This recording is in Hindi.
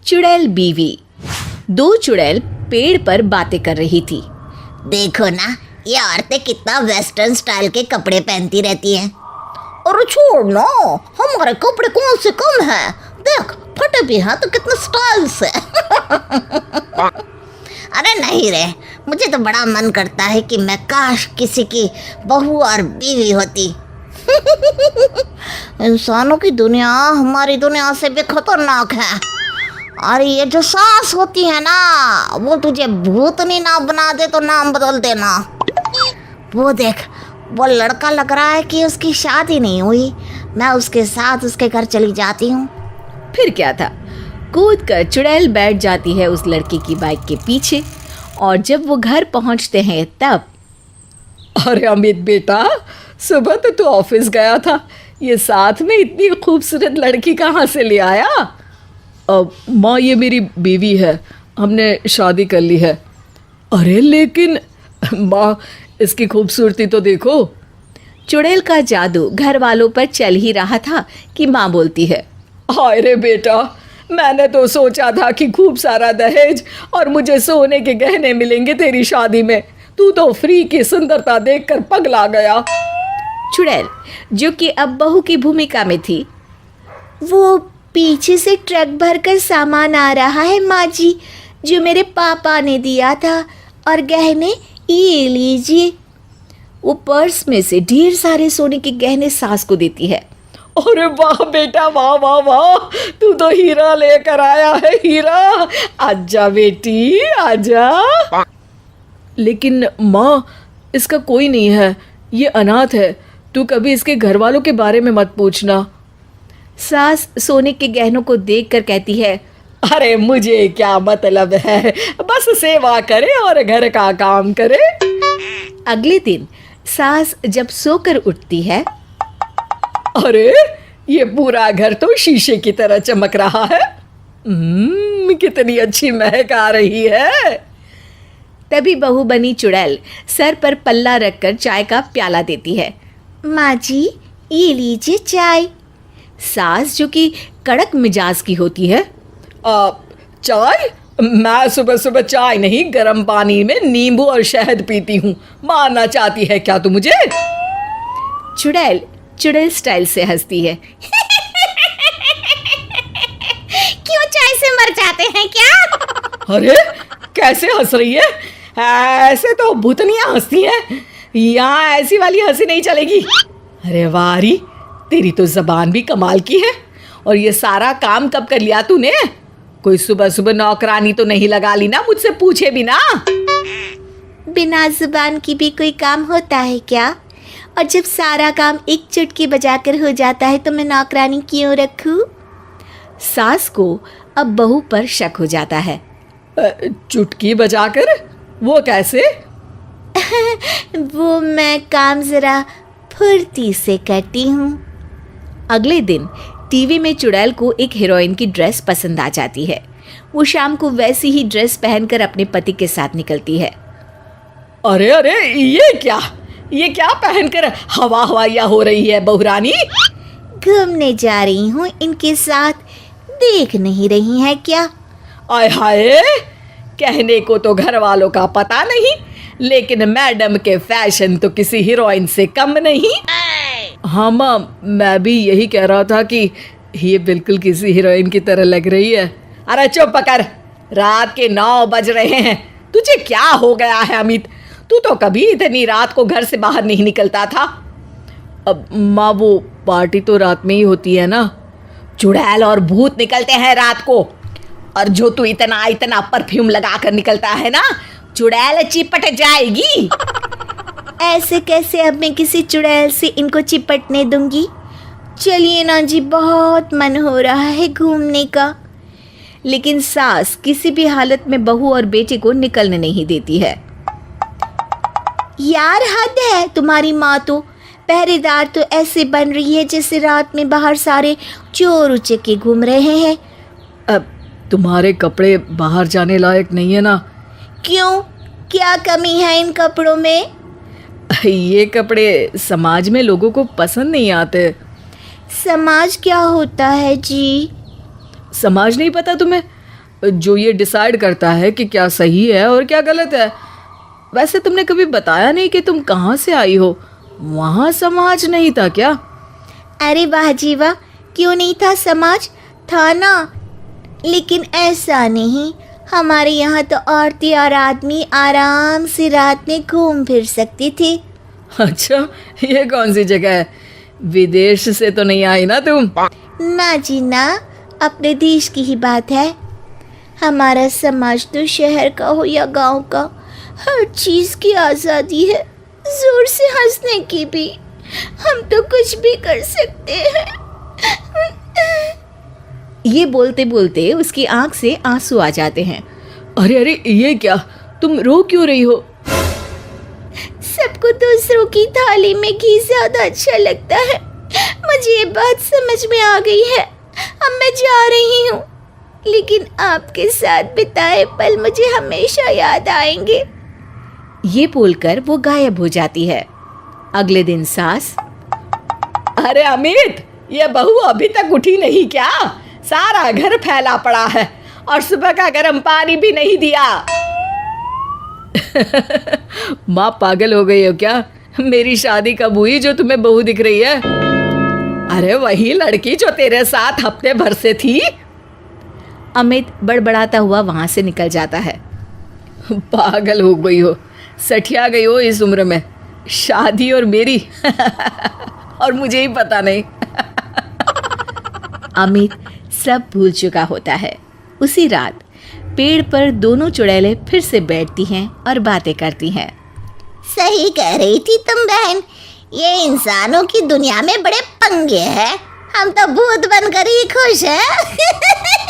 चुड़ैल बीवी। दो चुड़ैल पेड़ पर बातें कर रही थी। देखो ना, ये औरतें कितना वेस्टर्न स्टाइल के कपड़े पहनती रहती हैं। अरे छोड़ ना, हमारे कपड़े कौन से कम हैं? देख, फटे भी हैं तो कितने स्टाइल से। अरे नहीं रे, मुझे तो बड़ा मन करता है कि मैं काश किसी की बहू और बीवी होती। इंसानों की दुनिया हमारी दुनिया से भी खतरनाक है। और ये जो सास होती है ना, वो तुझे भूतनी ना बना दे तो नाम बदल देना। वो देख, वो लड़का लग रहा है कि उसकी शादी नहीं हुई। मैं उसके साथ उसके घर चली जाती हूँ। फिर क्या था, कूद कर चुड़ैल बैठ जाती है उस लड़के की बाइक के पीछे। और जब वो घर पहुंचते हैं तब, अरे अमित बेटा, सुबह तो तू ऑफिस गया था, ये साथ में इतनी खूबसूरत लड़की कहाँ से ले आया? माँ, ये मेरी बीवी है, हमने शादी कर ली है। अरे लेकिन माँ, इसकी खूबसूरती तो देखो। चुड़ैल का जादू घर वालों पर चल ही रहा था कि माँ बोलती है, हाय रे बेटा, मैंने तो सोचा था कि खूब सारा दहेज और मुझे सोने के गहने मिलेंगे तेरी शादी में। तू तो फ्री की सुंदरता देखकर पगला गया। चुड़ैल, जो कि अब बहू की भूमिका में थी, वो पीछे से ट्रक भरकर सामान आ रहा है माँ जी, जो मेरे पापा ने दिया था, और गहने ये लीजिए। वो पर्स में से ढेर सारे सोने के गहने सास को देती है। अरे वाह बेटा, वाह वाह वाह, तू तो हीरा लेकर आया है, हीरा। आजा बेटी, आजा। लेकिन माँ, इसका कोई नहीं है, ये अनाथ है। तू कभी इसके घर वालों के बारे में मत पूछना। सास सोने के गहनों को देखकर कहती है, अरे मुझे क्या मतलब है, बस सेवा करे और घर का काम करे। अगले दिन सास जब सोकर उठती है, अरे ये पूरा घर तो शीशे की तरह चमक रहा है। कितनी अच्छी महक आ रही है। तभी बहू बनी चुड़ैल सर पर पल्ला रखकर चाय का प्याला देती है। माँ जी, ये लीजिए चाय। सास, जो कि कड़क मिजाज की होती है, चाय? मैं सुबह सुबह चाय नहीं, गर्म पानी में नींबू और शहद पीती हूँ। मारना चाहती है क्या तू मुझे? चुड़ैल चुड़ैल स्टाइल से हंसती है। क्यों, चाय से मर जाते हैं क्या? अरे कैसे हंस रही है? ऐसे तो भूतनियाँ हंसती हैं, यहाँ ऐसी वाली हंसी नहीं चलेगी। अरे वारी, तेरी तो जबान भी कमाल की है। और ये सारा काम कब कर लिया तूने? कोई सुबह सुबह नौकरानी तो नहीं लगा ली ना, मुझसे पूछे बिना? बिना जुबान की भी कोई काम होता है क्या? और जब सारा काम एक चुटकी बजाकर हो जाता है तो मैं नौकरानी क्यों रखूं? सास को अब बहू पर शक हो जाता है। चुटकी बजाकर? वो कैसे? वो मैं काम जरा फुर्ती से करती हूँ। अगले दिन टीवी में चुड़ैल को एक हीरोइन की ड्रेस पसंद आ जाती है। वो शाम को वैसी ही ड्रेस पहनकर अपने पति के साथ निकलती है। अरे अरे, ये क्या पहनकर हवा हवाइया हो रही है बहुरानी? घूमने जा रही हूँ इनके साथ, देख नहीं रही है क्या? आय हाय, कहने को तो घर वालों का पता नहीं, लेकिन मैडम के फैशन तो किसी हीरोइन से कम नहीं। हाँ माँ, मैं भी यही कह रहा था कि ये बिल्कुल किसी हीरोइन की तरह लग रही है। अरे चुप कर, रात के 9 बज रहे हैं। तुझे क्या हो गया है अमित? तू तो कभी इतनी रात को घर से बाहर नहीं निकलता था। अब माँ, वो पार्टी तो रात में ही होती है ना। चुड़ैल और भूत निकलते हैं रात को। और जो तू इतना इतना परफ्यूम लगा कर निकलता है ना, चुड़ैल चिपट जाएगी। ऐसे कैसे अब मैं किसी चुड़ैल से इनको चिपटने दूंगी? चलिए ना जी, बहुत मन हो रहा है घूमने का। लेकिन सास किसी भी हालत में बहू और बेटे को निकलने नहीं देती है। यार, हद है तुम्हारी माँ तो। पहरेदार तो ऐसे बन रही है जैसे रात में बाहर सारे चोर उचक्के घूम रहे हैं। अब तुम्हारे कपड़े बाहर जाने लायक नहीं है ना? क्यों, क्या कमी है इन कपड़ों में? ये कपड़े समाज में लोगों को पसंद नहीं आते। समाज क्या होता है जी? समाज नहीं पता तुम्हें? जो ये डिसाइड करता है कि क्या सही है और क्या गलत है। वैसे तुमने कभी बताया नहीं कि तुम कहाँ से आई हो। वहाँ समाज नहीं था क्या? अरे वाह जी वाह, क्यों नहीं था समाज, था ना। लेकिन ऐसा नहीं, हमारे यहाँ तो औरतें और आदमी आराम से रात में घूम फिर सकते थे। अच्छा, ये कौन सी जगह है? विदेश से तो नहीं आई ना तुम? ना जी ना, अपने देश की ही बात है। हमारा समाज तो शहर का हो या गांव का, हर चीज़ की आज़ादी है, जोर से हंसने की भी। हम तो कुछ भी कर सकते हैं। ये बोलते बोलते उसकी आंख से आंसू आ जाते हैं। अरे अरे, ये क्या, तुम रो क्यों रही हो? सबको दूसरों की थाली में घी ज्यादा अच्छा लगता है। मुझे ये बात समझ में आ गई है। अब मैं जा रही हूँ, लेकिन आपके साथ बिताए पल मुझे हमेशा याद आएंगे। ये बोलकर वो गायब हो जाती है। अगले दिन सास, अरे अमित, ये बहू अभी तक उठी नहीं क्या? सारा घर फैला पड़ा है और सुबह का गर्म पानी भी नहीं दिया। माँ पागल हो गई हो क्या? मेरी शादी कब हुई जो तुम्हें बहू दिख रही है? अरे वही लड़की जो तेरे साथ हफ्ते भर से थी। अमित बड़बड़ाता हुआ वहां से निकल जाता है। पागल हो गई हो, सठिया गई हो इस उम्र में। शादी और मेरी और मुझे ही पता नहीं। अमित सब भूल चुका होता है। उसी रात पेड़ पर दोनों चुड़ैलें फिर से बैठती हैं और बातें करती हैं। सही कह रही थी तुम बहन, ये इंसानों की दुनिया में बड़े पंगे हैं। हम तो भूत बनकर ही खुश हैं।